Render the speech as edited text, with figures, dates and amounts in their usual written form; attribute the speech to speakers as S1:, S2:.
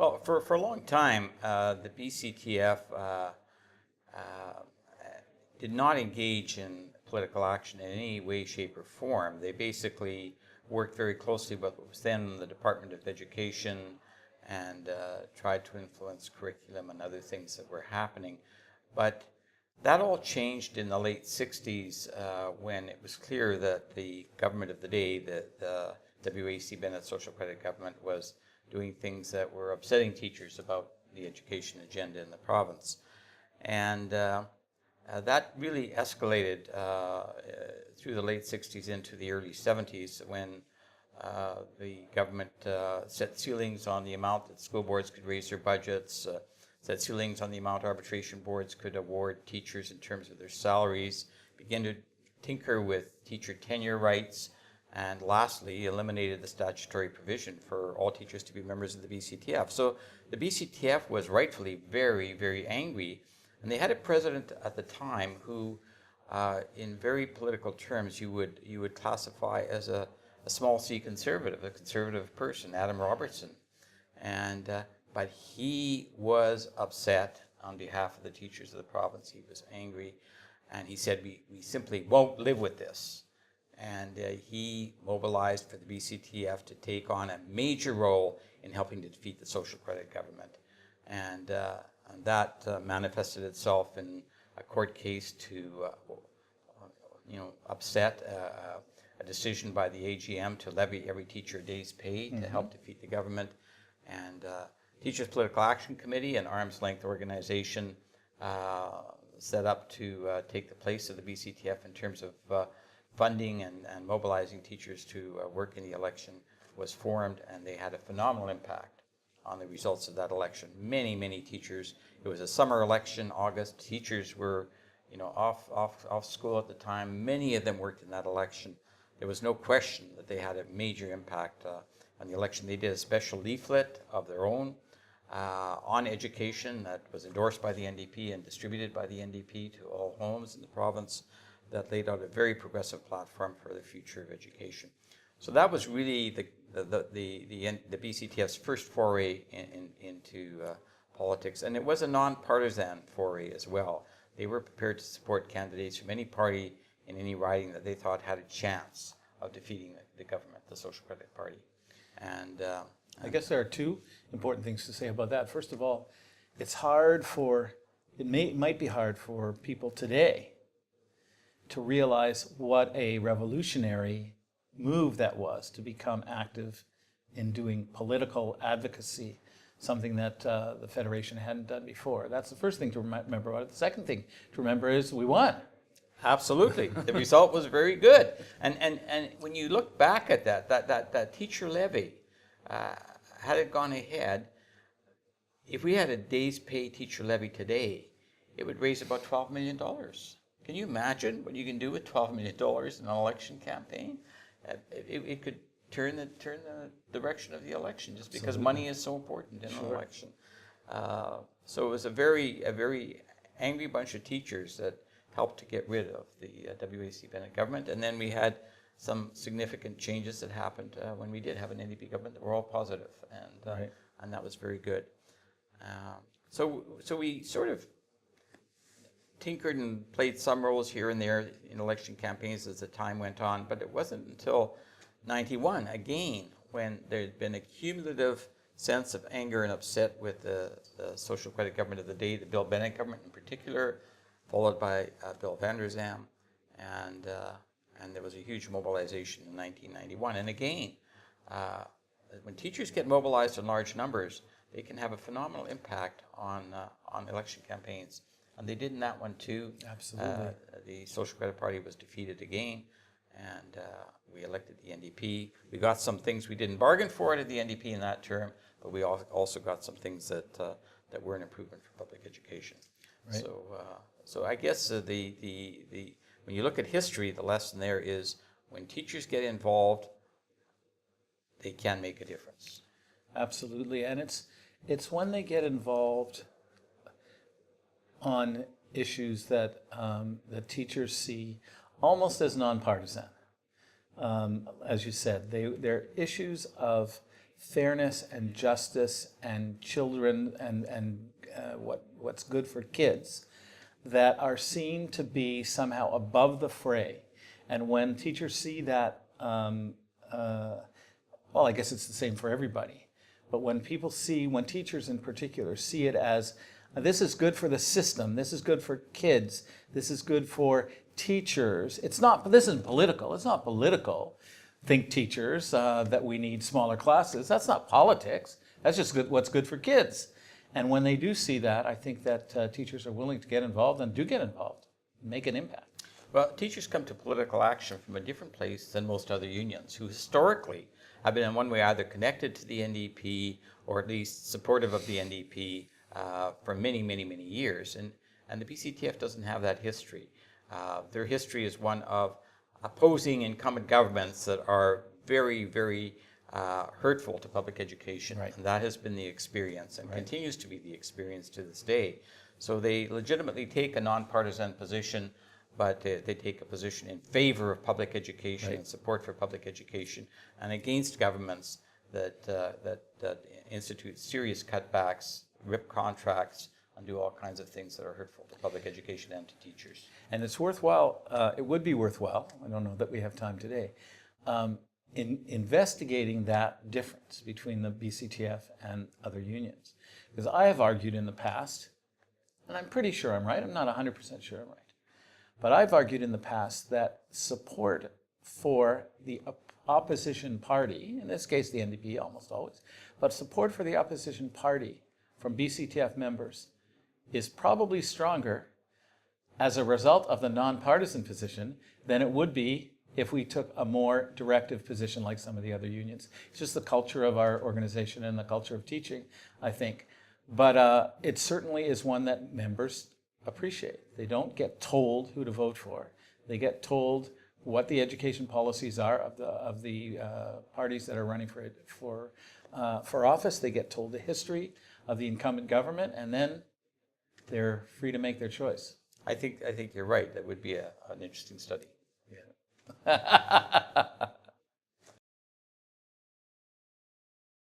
S1: Well, for a long time, the BCTF did not engage in political action in any way, shape, or form. They basically worked very closely with what was then the Department of Education and tried to influence curriculum and other things that were happening. But that all changed in the late 60s when it was clear that the government of the day, the W.A.C. Bennett Social Credit Government, was doing things that were upsetting teachers about the education agenda in the province. And that really escalated through the late 60s into the early 70s when the government set ceilings on the amount that school boards could raise their budgets, set ceilings on the amount arbitration boards could award teachers in terms of their salaries, began to tinker with teacher tenure rights, and lastly, eliminated the statutory provision for all teachers to be members of the BCTF. So the BCTF was rightfully very, very angry, and they had a president at the time who, in very political terms, you would classify as a small c conservative, a conservative person, Adam Robertson. And but he was upset on behalf of the teachers of the province. He was angry, and he said, we simply won't live with this. And he mobilized for the BCTF to take on a major role in helping to defeat the social credit government. And that manifested itself in a court case to upset a decision by the AGM to levy every teacher a day's pay to help defeat the government. And Teachers Political Action Committee, an arm's length organization set up to take the place of the BCTF in terms of funding and mobilizing teachers to work in the election, was formed, and they had a phenomenal impact on the results of that election. Many, many teachers. It was a summer election, August. Teachers were, off school at the time. Many of them worked in that election. There was no question that they had a major impact on the election. They did a special leaflet of their own on education that was endorsed by the NDP and distributed by the NDP to all homes in the province, that laid out a very progressive platform for the future of education. So that was really the BCTF's first foray into politics, and it was a nonpartisan foray as well. They were prepared to support candidates from any party in any riding that they thought had a chance of defeating the government, the Social Credit Party. And
S2: I guess there are two important things to say about that. First of all, it might be hard for people today to realize what a revolutionary move that was to become active in doing political advocacy, something that the Federation hadn't done before. That's the first thing to remember about it. The second thing to remember is we won.
S1: Absolutely. The result was very good. And when you look back at that teacher levy, had it gone ahead, if we had a day's pay teacher levy today, it would raise about $12 million. Can you imagine what you can do with $12 million in an election campaign? It could turn the direction of the election, just because money is so important in an election. So it was a very angry bunch of teachers that helped to get rid of the W.A.C. Bennett government. And then we had some significant changes that happened when we did have an NDP government that were all positive, and that was very good. So we sort of tinkered and played some roles here and there in election campaigns as the time went on, but it wasn't until 91, again, when there had been a cumulative sense of anger and upset with the social credit government of the day, the Bill Bennett government in particular, followed by Bill Vander Zalm, and there was a huge mobilization in 1991. And again, when teachers get mobilized in large numbers, they can have a phenomenal impact on election campaigns. And they did in that one too.
S2: Absolutely.
S1: The Social Credit Party was defeated again, and we elected the NDP. We got some things we didn't bargain for at the NDP in that term, but we also got some things that were an improvement for public education. Right. So I guess when you look at history, the lesson there is when teachers get involved, they can make a difference.
S2: Absolutely, and it's when they get involved on issues that that teachers see almost as nonpartisan. As you said, they're issues of fairness and justice and children and what's good for kids that are seen to be somehow above the fray. And when teachers see that, well, I guess it's the same for everybody. But when teachers in particular see it as, this is good for the system, this is good for kids, this is good for teachers. This isn't political. It's not political, think teachers, that we need smaller classes. That's not politics. That's just what's good for kids. And when they do see that, I think that teachers are willing to get involved and do get involved, make an impact.
S1: Well, teachers come to political action from a different place than most other unions, who historically have been in one way either connected to the NDP or at least supportive of the NDP for many, many, many years. And the BCTF doesn't have that history. Their history is one of opposing incumbent governments that are very, very hurtful to public education.
S2: Right.
S1: And that has been the experience and continues to be the experience to this day. So they legitimately take a nonpartisan position, but they take a position in favor of public education and support for public education and against governments that institute serious cutbacks, rip contracts, and do all kinds of things that are hurtful to public education and to teachers.
S2: And it's worthwhile, it would be worthwhile, I don't know that we have time today, in investigating that difference between the BCTF and other unions. Because I have argued in the past, and I'm pretty sure I'm right, I'm not 100% sure I'm right, but I've argued in the past that support for the opposition party, in this case the NDP almost always, but support for the opposition party from BCTF members is probably stronger as a result of the nonpartisan position than it would be if we took a more directive position like some of the other unions. It's just the culture of our organization and the culture of teaching, I think. But it certainly is one that members appreciate. They don't get told who to vote for. They get told what the education policies are of the parties that are running for office. They get told the history of the incumbent government, and then they're free to make their choice.
S1: I think you're right. That would be an interesting study.
S2: Yeah.